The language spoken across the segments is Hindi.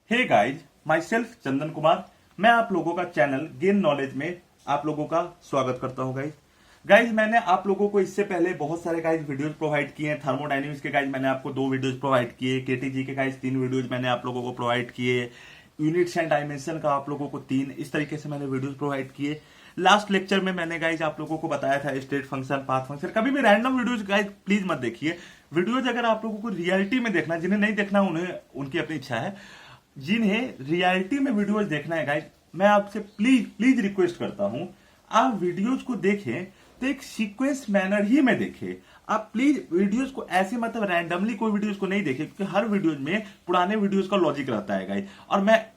Hey guys, my self Chandan Kumar. मैं आप लोगों का चैनल गेन नॉलेज में आप लोगों का स्वागत करता हूं। गाइज मैंने आप लोगों को इससे पहले बहुत सारे गाइज वीडियोस प्रोवाइड किए हैं। थर्मोडायनेमिक्स के गाइज मैंने आपको 2 वीडियोस प्रोवाइड किए, केटीजी के गाइज 3 वीडियोस मैंने आप लोगों को प्रोवाइड किए, यूनिट्स एंड डायमेंशन का आप लोगों को 3, इस तरीके से मैंने वीडियोस प्रोवाइड किए। लास्ट लेक्चर में मैंने गाइज आप लोगों को बताया था स्टेट फंक्शन, पाथ फंक्शन। कभी भी रैंडम वीडियोस गाइज प्लीज मत देखिए। वीडियोज अगर आप लोगों को रियलिटी में देखना, जिन्हें नहीं देखना उन्हें उनकी अपनी इच्छा है, जिन्हें रियलिटी में वीडियोज देखना है गाइज, मैं आपसे प्लीज प्लीज रिक्वेस्ट करता हूं, आप वीडियोज को देखें तो एक सीक्वेंस मैनर ही में देखें। आप प्लीज वीडियोज को ऐसे मतलब रैंडमली कोई वीडियोज को नहीं देखें, क्योंकि हर वीडियोज में पुराने वीडियोज का लॉजिक रहता है गाइज, और मैं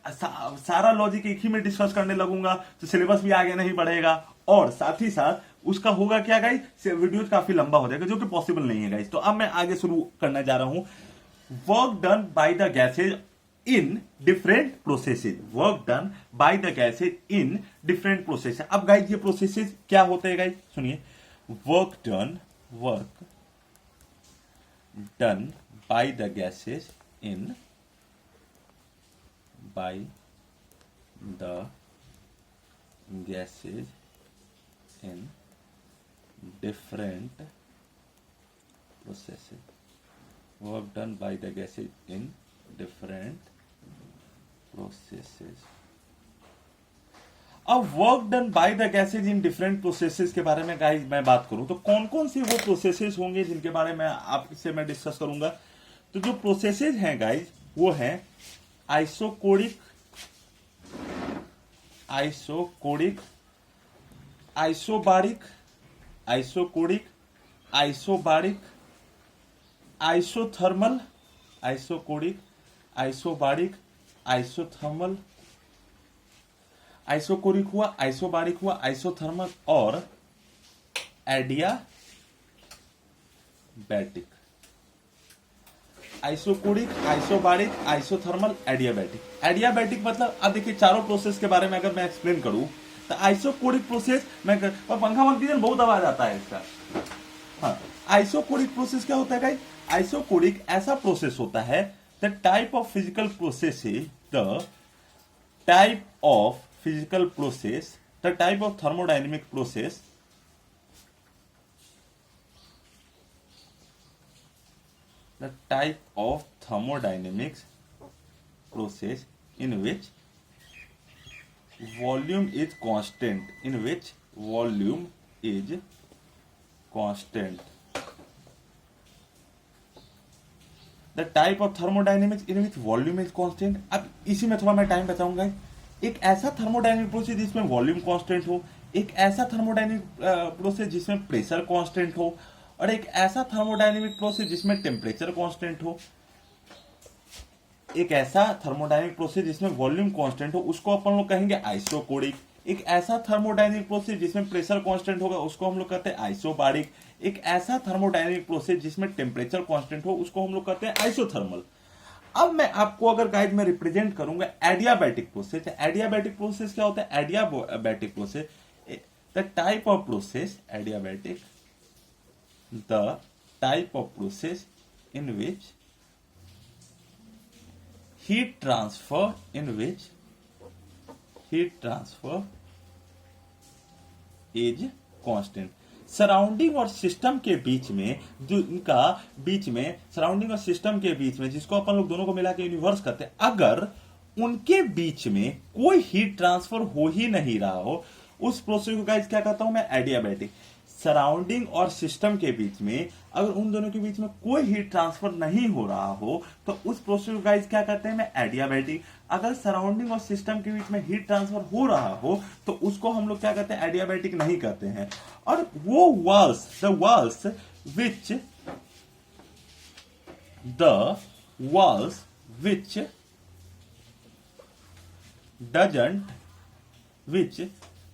सारा लॉजिक एक ही में डिस्कस करने लगूंगा तो सिलेबस भी आगे नहीं बढ़ेगा, और साथ ही साथ उसका होगा क्या गाइज, वीडियोज काफी लंबा हो जाएगा, जो कि पॉसिबल नहीं है गाइज। तो अब मैं आगे शुरू करने जा रहा हूं। Work done by the gases in different processes, work done by the gases in different processes। अब गाइज ये प्रोसेसेस क्या होते हैं गाइज, सुनिए। Work done by the gases in by the gases in different processes, work done by the gases in different processes. अब work done by the gases in different processes के बारे में गाइस मैं बात करूं तो कौन कौन सी वो प्रोसेसेस होंगे जिनके बारे में आपसे मैं डिस्कस करूंगा। तो जो प्रोसेसेस हैं गाइस वो हैं isochoric, isobaric, isothermal, isochoric, isobaric, isothermal, isochoric हुआ, आइसोबारिक हुआ, आइसोथर्मल और adiabatic. Isochoric, isobaric, isothermal, adiabatic. Adiabatic मतलब अब देखिए चारों प्रोसेस के बारे में अगर मैं एक्सप्लेन करूं तो आइसोकोरिक प्रोसेस में और पंखा मत दीजिए, बहुत आवाज आता है इसका। हाँ, आइसोकोरिक प्रोसेस क्या होता है गाइस? आइसोकोरिक ऐसा प्रोसेस होता है, the type of physical process is the type of physical process, the type of thermodynamic process, the type of thermodynamics process in which volume is constant, in which volume is constant, the type of thermodynamics in which volume is constant. अब इसी में थोड़ा मैं टाइम बचाऊंगा। एक ऐसा थर्मोडाइनमिक प्रोसेस जिसमें वॉल्यूम कांस्टेंट हो, एक ऐसा थर्मोडाइनमिक प्रोसेस जिसमें प्रेशर कांस्टेंट हो, और एक ऐसा थर्मोडाइनमिक प्रोसेस जिसमें टेम्परेचर कांस्टेंट हो। एक ऐसा थर्मोडाइनमिक प्रोसेस जिसमें वॉल्यूम कांस्टेंट हो, उसको अपन लोग कहेंगे आइसोकोरिक। एक ऐसा थर्मोडायनेमिक प्रोसेस जिसमें प्रेशर कांस्टेंट होगा, उसको हम लोग कहते हैं आइसोबारिक। एक ऐसा थर्मोडायनेमिक प्रोसेस जिसमें टेम्परेचर कांस्टेंट हो, उसको हम लोग कहते हैं आइसोथर्मल। अब मैं आपको अगर गाइड में रिप्रेजेंट करूंगा एडियाबैटिक प्रोसेस। एडियाबैटिक प्रोसेस क्या होता है? Adiabatic process the type of process, adiabatic the type of process in which heat transfer is constant। Surrounding और सिस्टम के बीच में, जो इनका बीच में सराउंडिंग और सिस्टम के बीच में, जिसको अपन लोग दोनों को मिला के यूनिवर्स कहते हैं, अगर उनके बीच में कोई हीट ट्रांसफर हो ही नहीं रहा हो, उस प्रोसेस को गाइस क्या कहता हूं मैं? एडियाबैटिक। सराउंडिंग और सिस्टम के बीच में अगर उन दोनों के बीच में कोई हीट ट्रांसफर नहीं हो रहा हो तो उस प्रोसेस को गाइस क्या कहते हैं? मैं एडियाबैटिक। अगर सराउंडिंग और सिस्टम के बीच में हीट ट्रांसफर हो रहा हो तो उसको हम लोग क्या कहते हैं? एडियाबैटिक नहीं कहते हैं। और वो walls, the walls which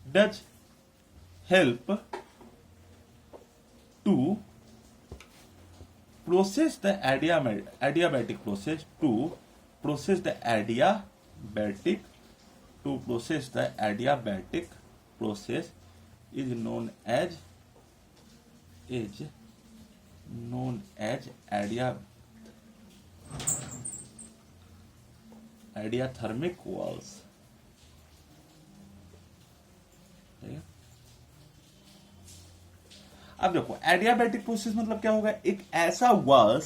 does help to process the adiabatic process, to process the adiabatic process is known as adiathermic walls. अब देखो एडियाबैटिक प्रोसेस मतलब क्या होगा, एक ऐसा वाल्व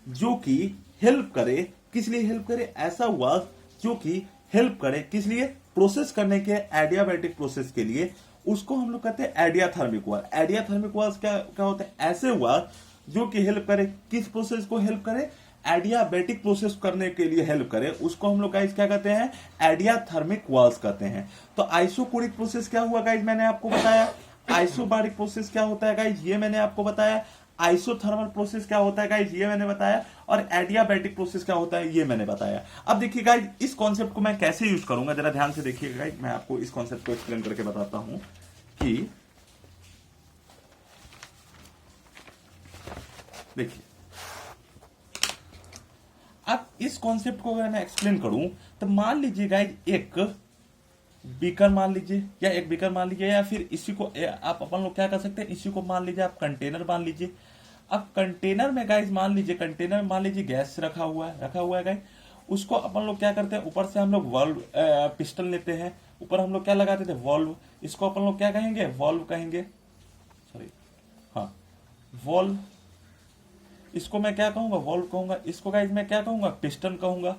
जो कि हेल्प करे, किस लिए हेल्प करे, ऐसा वाल्व जो कि हेल्प करे किस लिए, प्रोसेस करने के एडियाबैटिक प्रोसेस के लिए, उसको हम लोग कहते हैं एडियाथर्मिक वाल्व। एडियाथर्मिक वाल्व क्या क्या होता है, ऐसे वाल्व जो कि हेल्प करे, किस प्रोसेस को हेल्प करे, एडियाबैटिक प्रोसेस करने के लिए हेल्प करे, उसको हम लोग गाइस क्या कहते हैं, एडियाथर्मिक वाल्व कहते हैं। तो आइसोकोरिक प्रोसेस क्या हुआ गाइस, मैंने आपको बताया। आइसोबारिक प्रोसेस क्या होता है गाइस, ये मैंने आपको बताया। आइसोथर्मल प्रोसेस क्या होता है गाइस, ये मैंने बताया। और एडियाबैटिक प्रोसेस क्या होता है, ये मैंने बताया। अब देखिए गाइस, इस कॉन्सेप्ट को मैं कैसे यूज करूंगा, जरा ध्यान से देखिएगा गाइस, मैं आपको इस कॉन्सेप्ट को एक्सप्लेन करके बताता हूं कि देखिए, अब इस कॉन्सेप्ट को अगर मैं एक्सप्लेन करूं तो मान लीजिए गाइस, एक बीकर मान लीजिए, या एक बीकर मान लीजिए, या फिर इसी को आप अपन लोग क्या कर सकते हैं, इसी को मान लीजिए आप कंटेनर मान लीजिए। अब कंटेनर में गाइस मान लीजिए, कंटेनर में मान लीजिए गैस रखा हुआ है गाइस। उसको अपन लोग क्या करते हैं, ऊपर से हम लोग वॉल्व पिस्टन लेते हैं, ऊपर हम लोग क्या लगाते थे, वॉल्व। इसको अपन लोग क्या कहेंगे, वॉल्व कहेंगे, सॉरी, हाँ वॉल्व। इसको मैं क्या कहूंगा, वॉल्व कहूंगा। इसको गाइस मैं क्या कहूंगा, पिस्टन कहूंगा।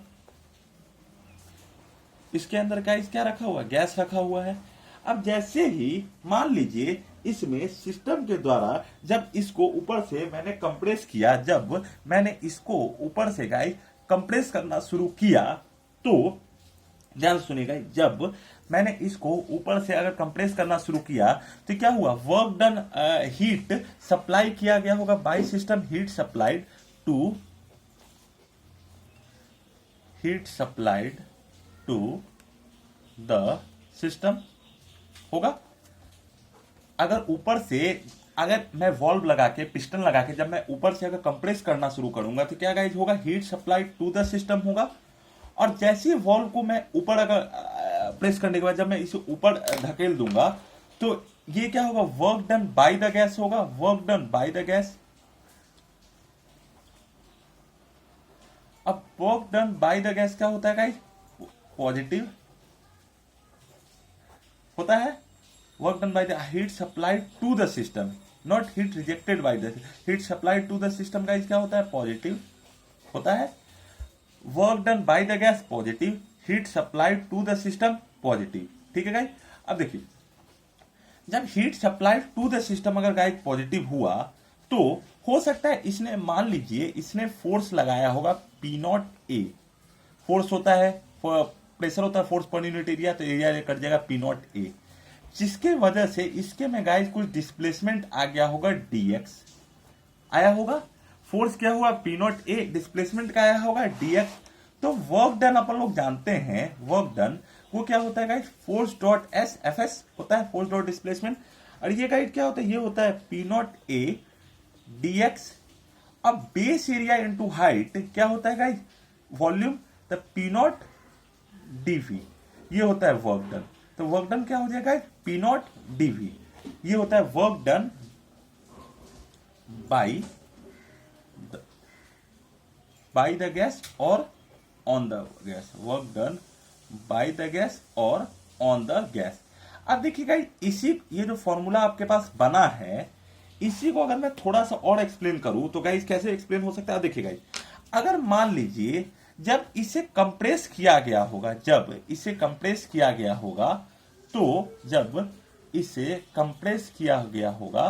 इसके अंदर गाइस क्या रखा हुआ है, गैस रखा हुआ है। अब जैसे ही मान लीजिए इसमें सिस्टम के द्वारा जब इसको ऊपर से मैंने कंप्रेस किया, जब मैंने इसको ऊपर से गाइस कंप्रेस करना शुरू किया, तो ध्यान सुनिएगा, जब मैंने इसको ऊपर से अगर कंप्रेस करना शुरू किया तो क्या हुआ, वर्क डन, हीट सप्लाई किया गया होगा by system, heat supplied to the system होगा। अगर ऊपर से, अगर मैं वॉल्व लगा के, पिस्टन लगा के जब मैं ऊपर से अगर कंप्रेस करना शुरू करूंगा तो क्या गाइस होगा, heat supply to the system होगा। और जैसे वॉल्व को मैं ऊपर अगर प्रेस करने के बाद जब मैं इसे ऊपर धकेल दूंगा तो ये क्या होगा, work done by the gas होगा, work done by the gas. अब work done by the gas क्या होता है गाइस, पॉजिटिव होता है। Work done by the heat supplied to the system, not heat rejected by the, heat supplied to the system guys क्या होता है, पॉजिटिव होता है। Work done by the gas positive, heat supplied to the system positive. ठीक है गाइस। अब देखिए, जब heat supplied to the system अगर गाइस पॉजिटिव हुआ तो हो सकता है इसने, मान लीजिए इसने फोर्स लगाया होगा पी नॉट ए, फोर्स होता है, प्रेशर होता है फोर्स पर यूनिट एरिया, तो एरिया कट जाएगा पी नॉट ए, जिसके वजह से इसके में गाइस कुछ डिस्प्लेसमेंट आ गया होगा डीएक्स, आया होगा। फोर्स क्या हुआ, पी नॉट ए, डिस्प्लेसमेंट का आया होगा डीएक्स। तो वर्क डन अपन लोग जानते हैं, वर्क डन वो क्या होता है guys, force dot S F S होता है, फोर्स डॉट डिस्प्लेसमेंट। और ये गाइस क्या होता है, ये होता है पी नॉट ए डीएक्स। अब बेस एरिया इंटू हाइट क्या होता है गाइस, वॉल्यूम, तो पी नॉट डीवी, ये होता है वर्क डन। तो वर्क डन क्या हो जाएगा, पी नॉट डीवी, ये होता है work done by the gas और on the gas, work done by the gas और ऑन द गैस। अब देखिएगा, इसी ये जो फॉर्मूला आपके पास बना है, इसी को अगर मैं थोड़ा सा और एक्सप्लेन करूं तो गाइस कैसे एक्सप्लेन हो सकता है, देखिएगा अगर मान लीजिए जब इसे कंप्रेस किया गया होगा, जब इसे कंप्रेस किया गया होगा, तो जब इसे कंप्रेस किया गया होगा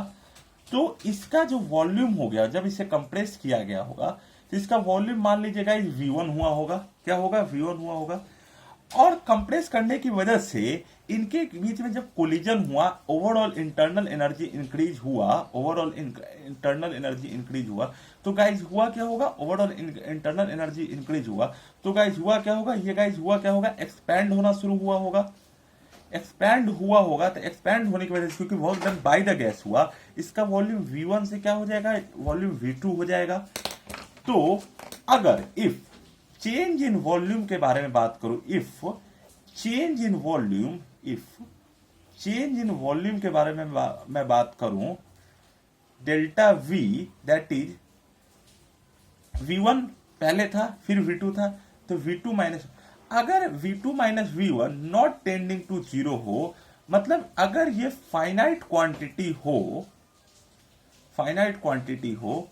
तो इसका जो वॉल्यूम हो गया, जब इसे कंप्रेस किया गया होगा तो इसका वॉल्यूम मान लीजिएगा V1 हुआ होगा, क्या होगा, V1 हुआ होगा। और कंप्रेस करने की वजह से इनके बीच में जब कोलिजन हुआ, ओवरऑल इंटरनल एनर्जी इंक्रीज हुआ, ओवरऑल इंटरनल एनर्जी इंक्रीज हुआ, तो गाइज हुआ क्या होगा, ओवरऑल इंटरनल एनर्जी इंक्रीज हुआ, तो गाइज हुआ क्या होगा, ये गाइज हुआ क्या होगा, एक्सपैंड होना शुरू हुआ होगा। एक्सपैंड हुआ होगा तो एक्सपैंड होने की वजह से, क्योंकि work done by the gas हुआ, इसका वॉल्यूम V1 से क्या हो जाएगा, वॉल्यूम V2 हो जाएगा। तो अगर इफ चेंज इन वॉल्यूम के बारे में बात करूं, इफ चेंज इन वॉल्यूम के बारे में मैं बात करूं, delta V that is V1 पहले था फिर V2 था, तो V2 माइनस, अगर V2 minus V1 not tending to zero हो, मतलब अगर ये फाइनाइट क्वांटिटी हो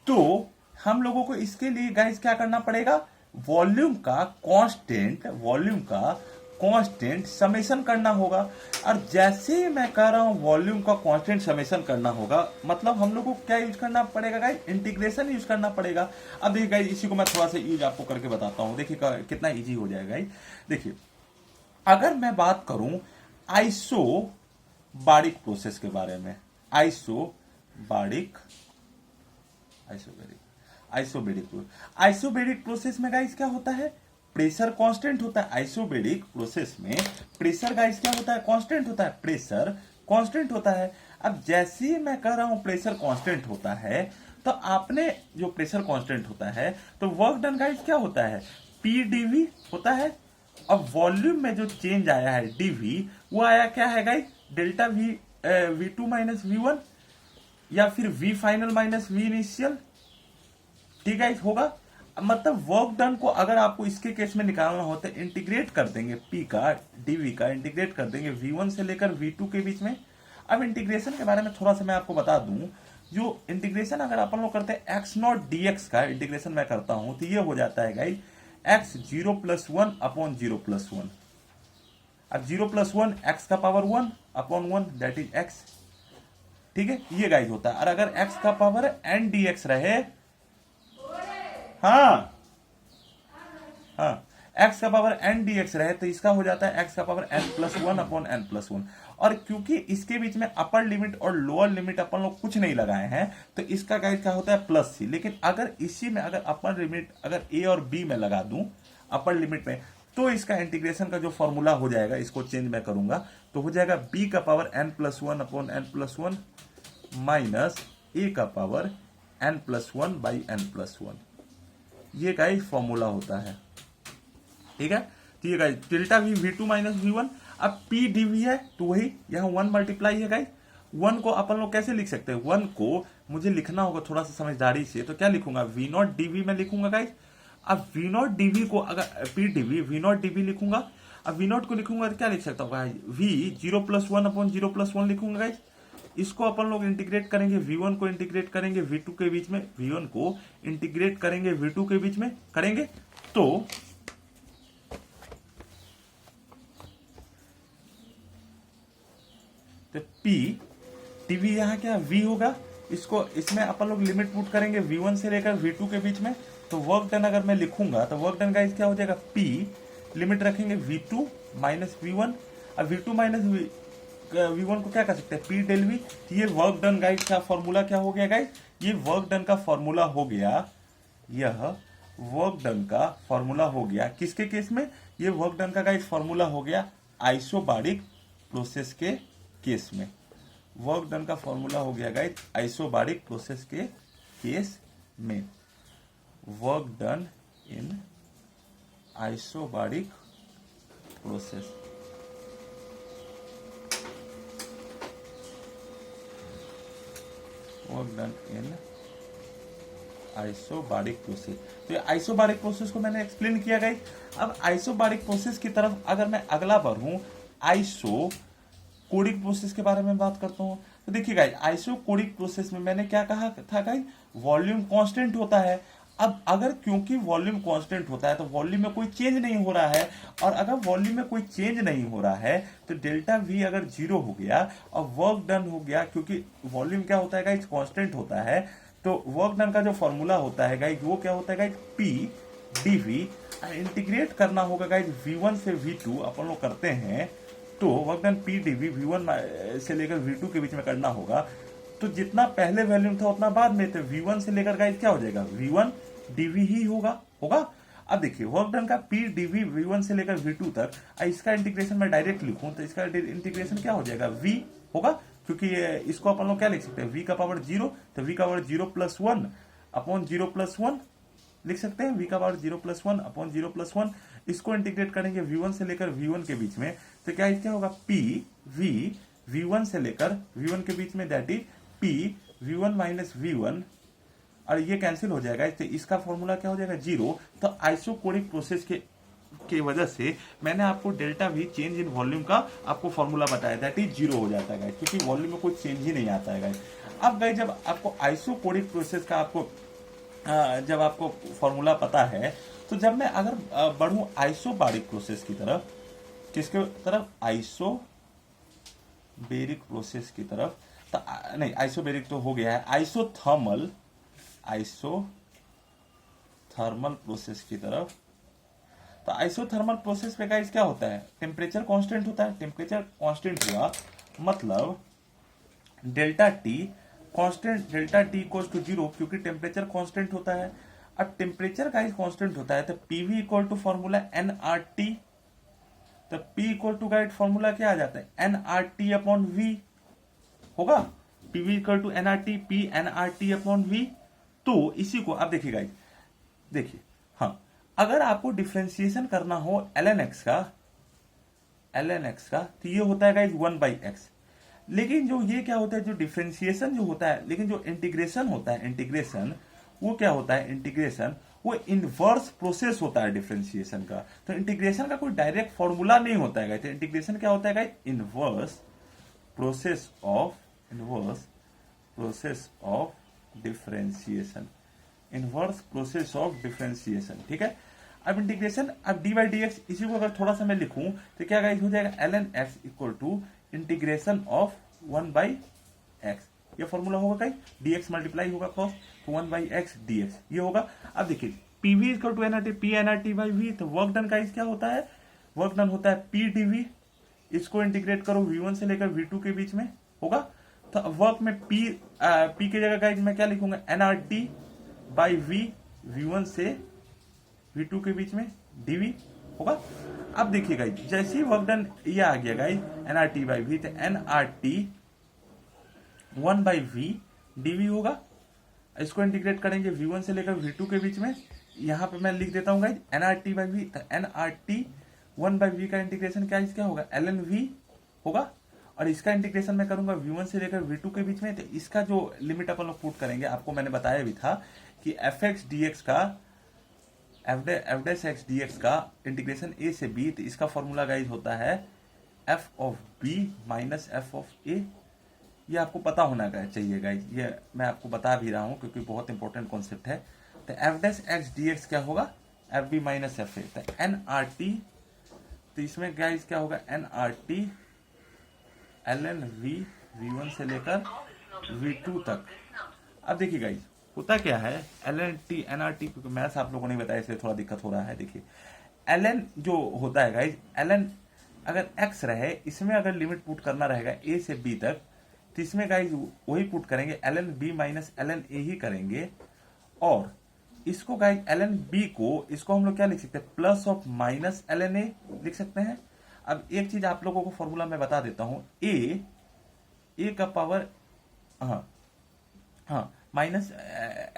तो हम लोगों को इसके लिए गाइस क्या करना पड़ेगा, वॉल्यूम का कांस्टेंट समेशन करना होगा। और जैसे ही मैं कह रहा हूं वॉल्यूम का कांस्टेंट समेशन करना होगा, मतलब हम लोग को क्या यूज करना पड़ेगा गाइस, इंटीग्रेशन यूज करना पड़ेगा। अब देखिए गाइस, इसी को मैं थोड़ा सा यूज आपको करके बताता हूं, देखिए कितना इजी हो जाएगा गाइस। देखिए अगर मैं बात करूं आइसोबारिक प्रोसेस के बारे में, आइसोबेरिक प्रोसेस में गाइस क्या होता है, प्रेशर कांस्टेंट होता है। आइसोबेरिक प्रोसेस में प्रेशर गाइस क्या होता है, कांस्टेंट होता है, प्रेशर कांस्टेंट होता है। अब जैसे ही मैं कह रहा हूं प्रेशर कांस्टेंट होता है, तो आपने जो प्रेशर कांस्टेंट होता है तो वर्क डन गाइस क्या होता है, पी डीवी होता है। अब वॉल्यूम में जो चेंज आया है डीवी, वो आया क्या है guys, delta V2 minus V1 या फिर V final minus V initial, ठीक है होगा। मतलब वर्क डन को अगर आपको इसके केस में निकालना हो तो इंटीग्रेट कर देंगे P का dV का इंटीग्रेट कर देंगे V1 से लेकर V2 के बीच में। अब इंटीग्रेशन के बारे में थोड़ा सा मैं आपको बता दूं, जो इंटीग्रेशन अगर अपन लोग करते हैं x नॉट dx का इंटीग्रेशन मैं करता हूं तो ये हो जाता है गाइस x 0+1 अपॉन 0+1। अब 0+1 x का power 1 upon 1 that is x, ठीक है, ये गाइस होता है। और अगर x का पावर n dx रहे, हाँ x का पावर n dx रहे तो इसका हो जाता है x का पावर n+1 अपॉन n+1। और क्योंकि इसके बीच में अपर लिमिट और लोअर लिमिट अपन लोग कुछ नहीं लगाए हैं तो इसका गाइस क्या होता है प्लस c। लेकिन अगर इसी में अगर अपर लिमिट अगर a और b में लगा दूं अपर लिमिट में, तो इसका इंटीग्रेशन का जो फॉर्मूला हो जाएगा, इसको चेंज मैं करूंगा तो हो जाएगा b का power n+1 upon n+1 minus a का पावर n+1 बाई n+1। ये गाइस फॉर्मूला होता है, ठीक है। तो ये guys delta V2 minus V1। अब P dV है तो वही यहाँ 1 मल्टीप्लाई है गाइस। 1 को अपन लोग कैसे लिख सकते हैं, 1 को मुझे लिखना होगा थोड़ा सा समझदारी से, तो क्या लिखूंगा, V0 dV में लिखूंगा गाइस। अब V0 dV को अगर P dV V0 dV लिखूंगा, अब V0 को लिखूंगा तो क्या लिख सकता हूँ, V 0+1 अपॉन 0+1 लिखूंगा गाइस। इसको अपन लोग इंटीग्रेट करेंगे, V1 को इंटीग्रेट करेंगे V2 के बीच में, V1 को इंटीग्रेट करेंगे V2 के बीच में करेंगे तो P dV यहाँ क्या V होगा, इसको इसमें अपन लोग लिमिट पुट करेंगे V1 से लेकर V2 के बीच में। तो वर्क डन अगर मैं लिखूंगा तो वर्क डन गाइस क्या हो जाएगा, P लिमिट रखेंगे V2 माइनस V1। अब V2 माइनस V1 को क्या कर सकते हैं, P डेल V। तो ये वर्क डन गाइस का फॉर्मूला क्या हो गया गाइस, ये वर्क डन का फॉर्मूला हो गया, यह वर्क डन का फॉर्मूला हो गया किसके केस में, ये वर्क डन का गाइस फॉर्मूला हो गया आइसोबारिक प्रोसेस के केस में। वर्क डन का फॉर्मूला हो गया गाइस आइसोबारिक प्रोसेस के केस में, work done in isobaric process. Work done in isobaric process. तो ये आइसोबारिक प्रोसेस को मैंने एक्सप्लेन किया गाइस। अब आइसोबारिक प्रोसेस की तरफ अगर मैं अगला बढ़ूं, आइसोकोरिक प्रोसेस के बारे में बात करता हूं, तो देखिए गाइस आइसोकोरिक प्रोसेस में मैंने क्या कहा था गाइस, वॉल्यूम कांस्टेंट होता है। अब अगर क्योंकि वॉल्यूम कांस्टेंट होता है तो वॉल्यूम में कोई चेंज नहीं हो रहा है, और अगर वॉल्यूम में कोई चेंज नहीं हो रहा है तो डेल्टा V अगर 0 हो गया और वर्क डन हो गया, क्योंकि वॉल्यूम क्या होता है गाइस, कांस्टेंट होता है, तो वर्क डन का जो फॉर्मूला होता है गाइस वो क्या होता है गाइस, P dV। इंटीग्रेट करना होगा गाइस V1 से V2 अपन लोग करते हैं, तो work done P dV V1 से लेकर V2 के बीच में करना होगा। तो जितना पहले वॉल्यूम था उतना बाद में, तो V1 से लेकर गाइस क्या हो जाएगा, V1 dV ही होगा। अब देखिए वर्क डन का P dV V1 से लेकर V2 तक, इसका इंटीग्रेशन मैं डायरेक्ट लिखूं तो इसका इंटीग्रेशन क्या हो जाएगा, V होगा, क्योंकि इसको अपन लोग क्या लिख सकते हैं, V का पावर 0, तो V का पावर 0+1 अपॉन 0+1 लिख सकते हैं, V का पावर 0+1 अपॉन 0+1। इसको इंटीग्रेट करेंगे V1 से लेकर V1 के बीच में, तो क्या होगा, P V V1 से लेकर V1 के बीच में, that is P V1 minus V1, और ये कैंसिल हो जाएगा, तो इसका फॉर्मूला क्या हो जाएगा, 0। तो आइसोकोरिक प्रोसेस के की वजह से मैंने आपको delta we change in volume का आपको फॉर्मूला बताया, दैट इज 0 हो जाता है गाइस, क्योंकि वॉल्यूम में कोई चेंज ही नहीं आता है गाइस। अब गाइस जब आपको आइसोकोरिक प्रोसेस का आपको जब आपको फॉर्मूला पता है, तो जब मैं अगर बढ़ूं आइसोबारिक प्रोसेस की तरफ, किसके तरफ, आइसोबेरिक प्रोसेस की तरफ, तो नहीं आइसोबेरिक तो हो गया है, आइसोथर्मल प्रोसेस की तरफ। तो आइसोथर्मल प्रोसेस में गाइस क्या होता है, टेम्परेचर कांस्टेंट होता है। टेम्परेचर कांस्टेंट हुआ मतलब delta T constant, delta T equal to 0, क्योंकि टेम्परेचर कांस्टेंट होता है। अब टेम्परेचर गाइस कांस्टेंट होता है तो PV equal to formula NRT, तो P equal to guide formula क्या आ जाता है, एनआरटी अपॉन वी होगा। PV equal to NRT, P NRT upon V. तो इसी को आप देखिए गाइस, देखिए हाँ, अगर आपको डिफ्रेंसिएशन करना हो ln x का, तो ये होता है गाइस 1/x। लेकिन जो ये क्या होता है, जो डिफ्रेंसिएशन जो होता है, लेकिन जो इंटीग्रेशन होता है, इंटीग्रेशन वो क्या होता है, इंटीग्रेशन वो इनवर्स प्रोसेस होता है डिफ्रेंसिएशन का। तो इंटीग्रेशन का कोई डायरेक्ट फॉर्मूला नहीं होता है गाइस। तो इंटीग्रेशन क्या होता है guys, inverse process of differentiation, inverse process of differentiation, ठीक है। अब इंटीग्रेशन, अब डी बाई डी एक्स, इसी को अगर थोड़ा सा मैं लिखूं तो क्या गाइस हो जाएगा, ln x equal to integration of 1/x, ये फॉर्मूला होगा गाइस, dx मल्टीप्लाई होगा क्रॉस, तो 1/x dx ये होगा। अब देखिए pv equal to nRT, p nRT by v, तो वर्क डन गाइस क्या होता है, वर्क डन होता है p dv, इसको इंटीग्रेट करो v1 से लेकर v2 के बीच में होगा। तो वर्क में p की जगह गाइस मैं क्या लिखूंगा, nRT बाई v, v1 से v2 के बीच में dv होगा। अब देखिए गाइस, जैसे ही वर्क डन ये आ गया गाइस nRT बाई v, तो nRT 1/v dv होगा। इसको इंटीग्रेट करेंगे v1 से लेकर v2 के बीच में, यहां पे मैं लिख देता हूं गाइस nRT बाई v, तो nRT 1/v का इंटीग्रेशन क्या होगा, ln v होगा। और इसका इंटीग्रेशन मैं करूंगा v1 से लेकर v2 के बीच में, तो इसका जो लिमिट अपन लोग पुट करेंगे, आपको मैंने बताया भी था कि fx dx का f' dx का इंटीग्रेशन a से b, तो इसका फॉर्मूला गाइस होता है f of b minus f of a। ये आपको पता होना चाहिए गाइस, ये मैं आपको बता भी रहा हूं क्योंकि बहुत इंपॉर्टेंट कॉन्सेप्ट है। तो f' dx क्या होगा, fb माइनस fa, तो nRT, तो इसमें गाइस क्या होगा, nRT ln v, v1 से लेकर v2 तक। अब देखिए गाइस होता क्या है, ln t nRT, क्योंकि मैथ्स आप लोगों ने बताया इसलिए थोड़ा दिक्कत हो रहा है। देखिए ln जो होता है गाइस, ln अगर x रहे, इसमें अगर लिमिट पुट करना रहेगा a से b तक, तो इसमें गाइस वही पुट करेंगे, ln b minus ln a ही करेंगे। और इसको गाइस ln b को, इसको हम लोग क्या लिख सकते हैं, plus of minus ln a लिख सकते हैं। अब एक चीज आप लोगों को फॉर्मूला मैं बता देता हूं, a का पावर हाँ माइनस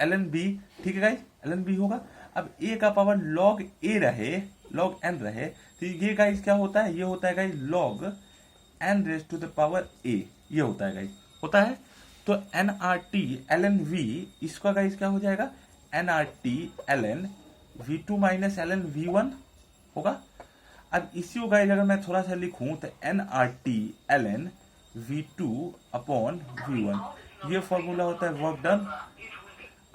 ln b, ठीक है गाइस, ln b होगा। अब a का पावर log a रहे, log n रहे, तो ये गाइस क्या होता है, ये होता है guys log n raise to the power a, ये होता है गाइस, होता है। तो nRT ln v, इसका गाइस क्या हो जाएगा, nRT ln v2 minus ln v1 होगा। अब इसी को गाइस अगर मैं थोड़ा सा लिखूं तो nRT ln v2 upon v1, ये फॉर्मूला होता है वर्क डन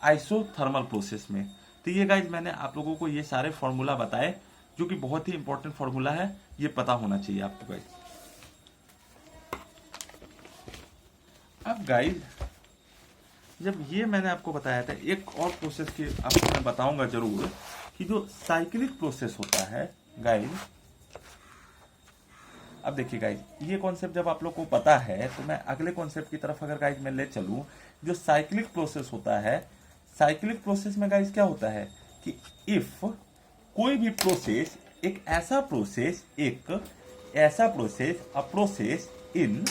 आइसोथर्मल प्रोसेस में। तो ये गाइज मैंने आप लोगों को ये सारे फॉर्मूला बताए, जो कि बहुत ही इंपॉर्टेंट फॉर्मूला है, ये पता होना चाहिए आपको गाइज। अब गाइज जब ये मैंने आपको बताया था, एक और प्रोसेस की आपको मैं बताऊंगा जरूर, कि जो साइक्लिक प्रोसेस होता है गाइज। अब देखिए गाइज, ये कॉन्सेप्ट जब आप लोग को पता है, तो मैं अगले कॉन्सेप्ट की तरफ अगर गाइज मैं ले चलूं, जो साइक्लिक प्रोसेस होता है, साइक्लिक प्रोसेस में गाइज क्या होता है कि इफ कोई भी प्रोसेस, एक ऐसा process a process in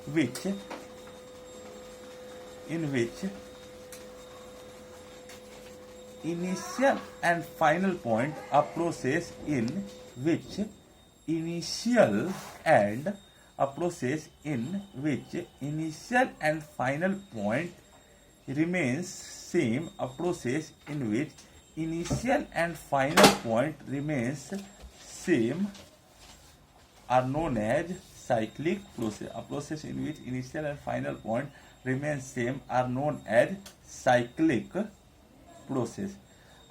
which initial and final point, a process in which initial and final point remains same, a process in which initial and final point remains same are known as cyclic process. A process in which initial and final point remain same are known as cyclic process.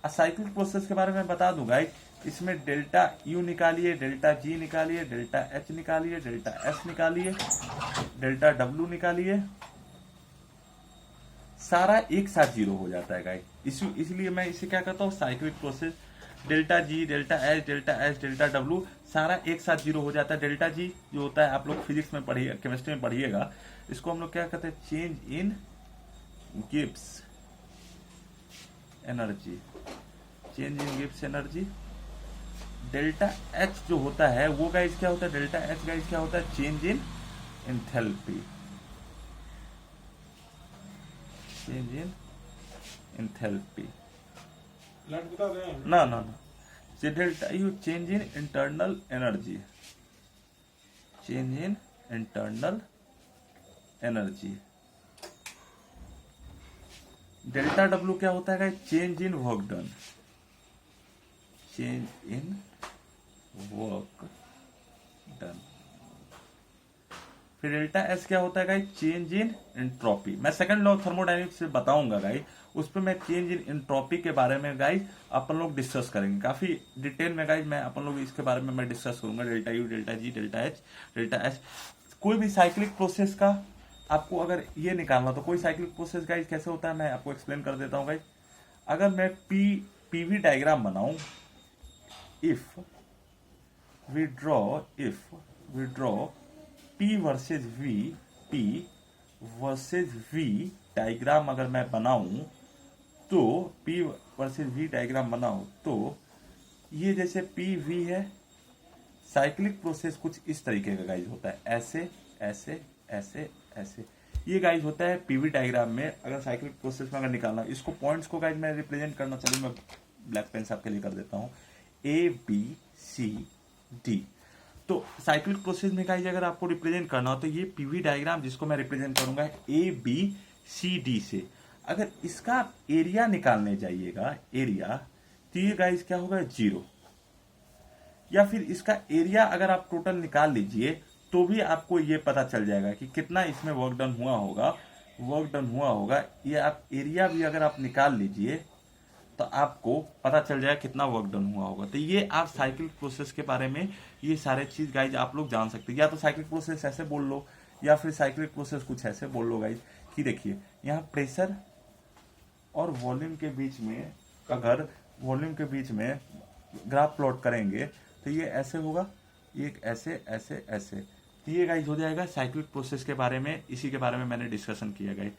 Cyclic process के बारे में बता दूंगा, इसमें डेल्टा यू निकालिए, डेल्टा जी निकालिए, डेल्टा एच निकालिए, डेल्टा एस निकालिए, डेल्टा डब्ल्यू निकालिए, सारा एक साथ जीरो हो जाता है गाइस। इसलिए मैं इसे क्या करता हूँ, cyclic process, delta G, delta H, delta S, delta W सारा एक साथ जीरो हो जाता है। डेल्टा जी जो होता है आप लोग फिजिक्स में पढ़िए, केमिस्ट्री में पढ़िएगा, इसको हम लोग क्या कहते हैं, change in Gibbs energy, change in Gibbs energy. Delta H जो होता है वो गाइस क्या होता है, डेल्टा एच गाइस क्या होता है, change in enthalpy, change in enthalpy ना ना ना, delta U change in internal energy, change in internal energy. Delta W क्या होता है, change in work done, change in work done. फिर डेल्टा एस क्या होता है, चेंज इन एंट्रोपी। मैं सेकंड लॉ ऑफ थर्मोडायनेमिक्स से बताऊंगा गाइस, उस पर मैं चेंज इन एंट्रोपी के बारे में गाइस अपन लोग डिस्कस करेंगे काफी डिटेल में गाइस। मैं अपन लोग इसके बारे में मैं डिस्कस करूंगा, delta U, delta G, delta H, delta S. कोई भी साइक्लिक प्रोसेस का आपको अगर ये निकालना, तो कोई साइक्लिक प्रोसेस गाइस कैसे होता है मैं आपको एक्सप्लेन कर देता हूँ गाइस। अगर मैं पीवी डायग्राम बनाऊं, इफ वी ड्रॉ P versus V, P versus V diagram अगर मैं बनाऊं, तो P वर्सेज V डायग्राम बनाऊं तो ये जैसे PV है, साइक्लिक प्रोसेस कुछ इस तरीके का गाइज होता है, ऐसे ऐसे ऐसे ऐसे, ये गाइज होता है पीवी डायग्राम में। अगर साइक्लिक प्रोसेस में अगर निकालना, इसको पॉइंट्स को गाइज मैं रिप्रेजेंट करना, चलिए मैं ब्लैक पेन से आपके लिए कर देता हूं, ABCD। तो साइक्लिक प्रोसेस में गाइज अगर आपको रिप्रेजेंट करना हो तो ये पीवी डायग्राम जिसको मैं रिप्रेजेंट करूंगा ABCD से। अगर इसका एरिया निकालने जाइएगा, एरिया, तो ये गाइज क्या होगा, 0। या फिर इसका एरिया अगर आप टोटल निकाल लीजिए तो भी आपको ये पता चल जाएगा कि कितना इसमें वर्क डन हुआ होगा। ये आप एरिया भी अगर आप निकाल लीजिए तो आपको पता चल जाएगा कितना वर्क डन हुआ होगा। तो ये आप साइक्लिक प्रोसेस के बारे में ये सारे चीज गाइज आप लोग जान सकते हैं। या तो साइक्लिक प्रोसेस ऐसे बोल लो, या फिर साइक्लिक प्रोसेस कुछ ऐसे बोल लो गाइज कि देखिए यहाँ प्रेशर और वॉल्यूम के बीच में, अगर वॉल्यूम के बीच में ग्राफ प्लॉट करेंगे तो ये ऐसे होगा, ये ऐसे ऐसे ऐसे, ये गाइज हो जाएगा साइक्लिक प्रोसेस के बारे में। इसी के बारे में मैंने डिस्कशन किया गाइज।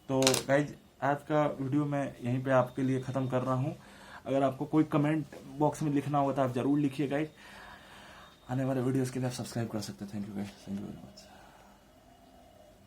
तो गाइज आज का वीडियो मैं यहीं पे आपके लिए ख़त्म कर रहा हूँ। अगर आपको कोई कमेंट बॉक्स में लिखना होगा तो आप जरूर लिखिए गाइज। आने वाले वीडियोस के लिए आप सब्सक्राइब कर सकते हैं। Thank you guys, thank you very much.